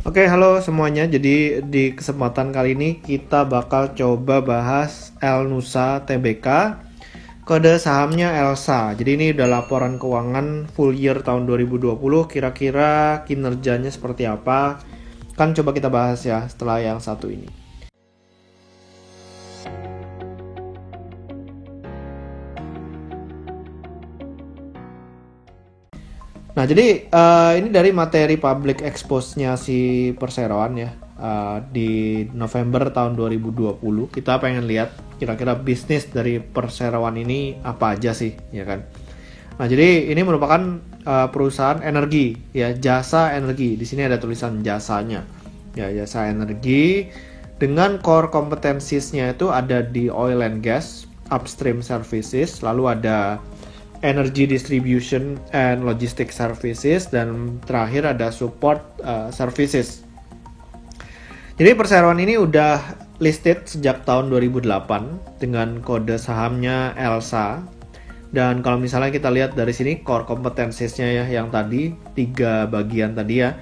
Oke, halo semuanya. Jadi di kesempatan kali ini kita bakal coba bahas Elnusa Tbk. Kode sahamnya ELSA. Jadi ini udah laporan keuangan full year tahun 2020. Kira-kira kinerjanya seperti apa? Kan coba kita bahas ya setelah yang satu ini. Nah, jadi ini dari materi public expose-nya si perseroan ya. Di November tahun 2020 kita pengen lihat kira-kira bisnis dari perseroan ini apa aja sih, ya kan? Nah, jadi ini merupakan perusahaan energi ya, jasa energi. Di sini ada tulisan jasanya. Ya, jasa energi dengan core competencies-nya itu ada di oil and gas, upstream services, lalu ada energy distribution and logistic services, dan terakhir ada support services. Jadi perseroan ini udah listed sejak tahun 2008 dengan kode sahamnya ELSA. Dan kalau misalnya kita lihat dari sini core competencies-nya ya, yang tadi 3 bagian tadi ya.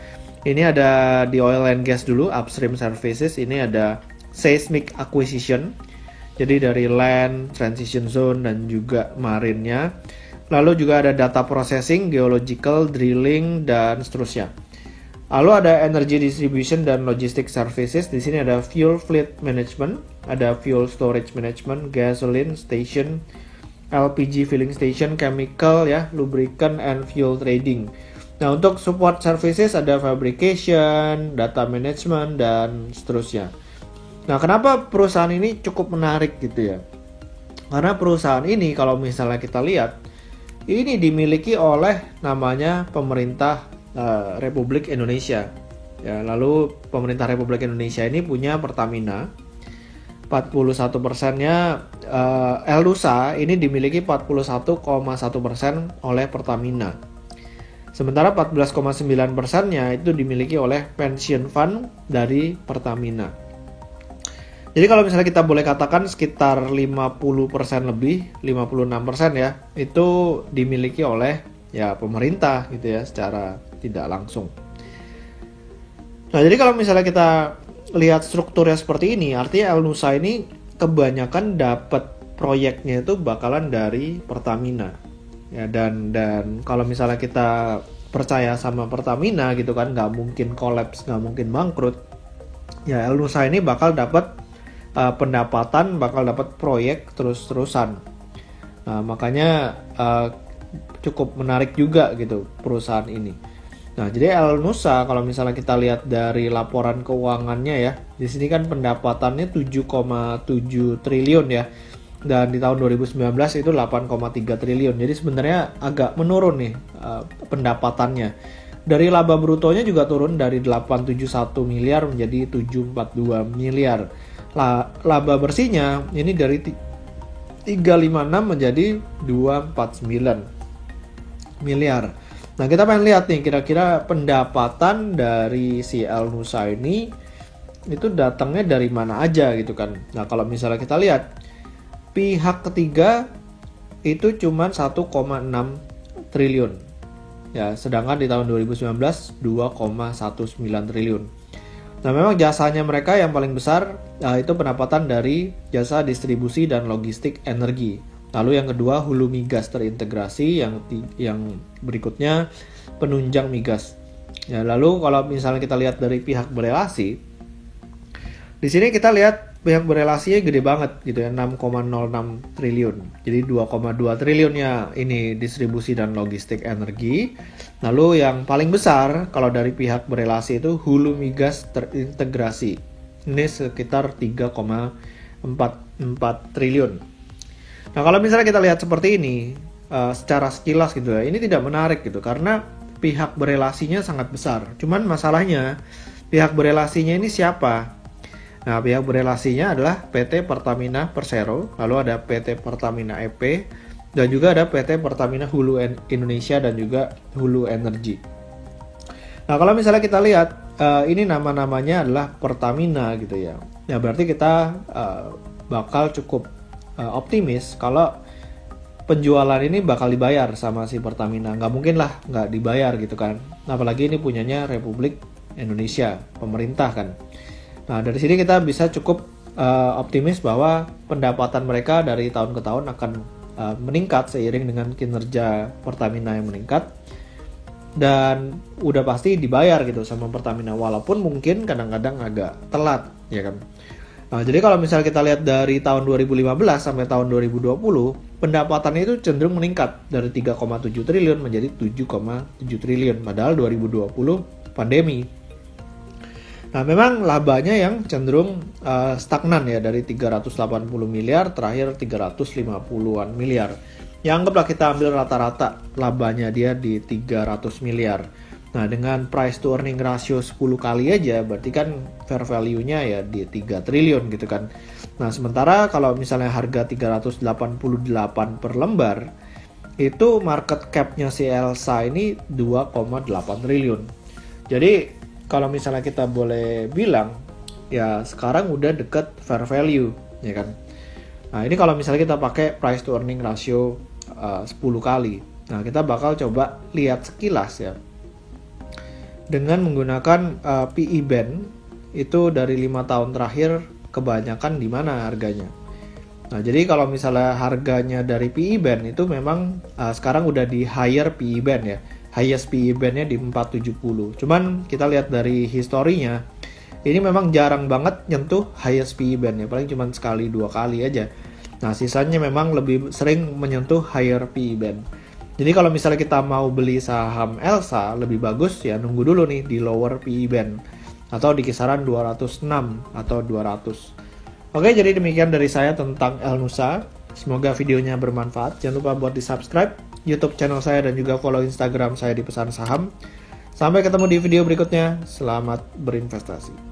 Ini ada di oil and gas dulu, upstream services. Ini ada seismic acquisition, jadi dari land, transition zone, dan juga marine-nya. Lalu juga ada data processing, geological, drilling, dan seterusnya. Lalu ada energy distribution dan logistic services. Di sini ada fuel fleet management, ada fuel storage management, gasoline station, LPG filling station, chemical ya, lubricant and fuel trading. Nah, untuk support services ada fabrication, data management, dan seterusnya. Nah, kenapa perusahaan ini cukup menarik gitu ya? Karena perusahaan ini kalau misalnya kita lihat, ini dimiliki oleh namanya pemerintah Republik Indonesia. Ya, lalu pemerintah Republik Indonesia ini punya Pertamina. 41%-nya Elnusa ini dimiliki 41,1% oleh Pertamina. Sementara 14,9%-nya itu dimiliki oleh pension fund dari Pertamina. Jadi kalau misalnya kita boleh katakan sekitar 50% lebih, 56% ya, itu dimiliki oleh ya pemerintah gitu ya, secara tidak langsung. Nah, jadi kalau misalnya kita lihat strukturnya seperti ini, artinya Elnusa ini kebanyakan dapat proyeknya itu bakalan dari Pertamina. Ya, dan kalau misalnya kita percaya sama Pertamina gitu kan, nggak mungkin collapse, nggak mungkin bangkrut. Ya, Elnusa ini bakal dapat pendapatan, bakal dapat proyek terus-terusan. Nah, makanya cukup menarik juga gitu perusahaan ini. Nah, jadi Elnusa kalau misalnya kita lihat dari laporan keuangannya ya, di sini kan pendapatannya 7,7 triliun ya. Dan di tahun 2019 itu 8,3 triliun. Jadi sebenarnya agak menurun nih pendapatannya. Dari laba brutonya juga turun dari 871 miliar menjadi 742 miliar. Laba bersihnya ini dari 356 menjadi 249 miliar. Nah, kita pengen lihat nih kira-kira pendapatan dari si Elnusa ini itu datangnya dari mana aja gitu kan. Nah, kalau misalnya kita lihat pihak ketiga itu cuma 1,6 triliun. Ya, sedangkan di tahun 2019 2,19 triliun. Nah, memang jasanya mereka yang paling besar itu pendapatan dari jasa distribusi dan logistik energi. Lalu yang kedua hulu migas terintegrasi, yang berikutnya penunjang migas. Ya, lalu kalau misalnya kita lihat dari pihak berelasi, di sini kita lihat pihak berelasinya gede banget gitu ya, 6,06 triliun. Jadi 2,2 triliunnya ini distribusi dan logistik energi. Lalu yang paling besar kalau dari pihak berelasi itu hulu migas terintegrasi. Ini sekitar 3,44 triliun. Nah, kalau misalnya kita lihat seperti ini secara sekilas gitu ya, ini tidak menarik gitu karena pihak berelasinya sangat besar. Cuman masalahnya pihak berelasinya ini siapa? Nah, pihak berelasinya adalah PT Pertamina Persero, lalu ada PT Pertamina EP, dan juga ada PT Pertamina Hulu Indonesia dan juga Hulu Energy. Nah, kalau misalnya kita lihat ini nama-namanya adalah Pertamina gitu ya. Ya, berarti kita bakal cukup optimis kalau penjualan ini bakal dibayar sama si Pertamina. Nggak mungkin lah nggak dibayar gitu kan. Apalagi ini punyanya Republik Indonesia, pemerintah kan. Nah, dari sini kita bisa cukup optimis bahwa pendapatan mereka dari tahun ke tahun akan meningkat seiring dengan kinerja Pertamina yang meningkat. Dan udah pasti dibayar gitu sama Pertamina, walaupun mungkin kadang-kadang agak telat, ya kan. Nah, jadi kalau misalnya kita lihat dari tahun 2015 sampai tahun 2020, pendapatannya itu cenderung meningkat dari 3,7 triliun menjadi 7,7 triliun, padahal 2020 pandemi. Nah, memang labanya yang cenderung stagnan ya, dari 380 miliar terakhir 350-an miliar. Ya, anggaplah kita ambil rata-rata labanya dia di 300 miliar. Nah, dengan price to earning ratio 10 kali aja, berarti kan fair value-nya ya di 3 triliun gitu kan. Nah, sementara kalau misalnya harga 388 per lembar, itu market cap-nya si Elsa ini 2,8 triliun. Jadi, kalau misalnya kita boleh bilang, ya sekarang udah deket fair value, ya kan. Nah, ini kalau misalnya kita pakai price to earning ratio 10 kali. Nah, kita bakal coba lihat sekilas ya. Dengan menggunakan PE band, itu dari 5 tahun terakhir kebanyakan di mana harganya. Nah, jadi kalau misalnya harganya dari PE band itu memang sekarang udah di higher PE band ya. Highest PE band-nya di 470. Cuman kita lihat dari historinya, ini memang jarang banget nyentuh highest PE band ya, paling cuma sekali 2 kali aja. Nah, sisanya memang lebih sering menyentuh higher PE band. Jadi kalau misalnya kita mau beli saham Elsa, lebih bagus ya nunggu dulu nih di lower PE band atau di kisaran 206 atau 200. Oke, jadi demikian dari saya tentang Elnusa. Semoga videonya bermanfaat. Jangan lupa buat di-subscribe YouTube channel saya dan juga follow Instagram saya di Pesan Saham. Sampai ketemu di video berikutnya. Selamat berinvestasi.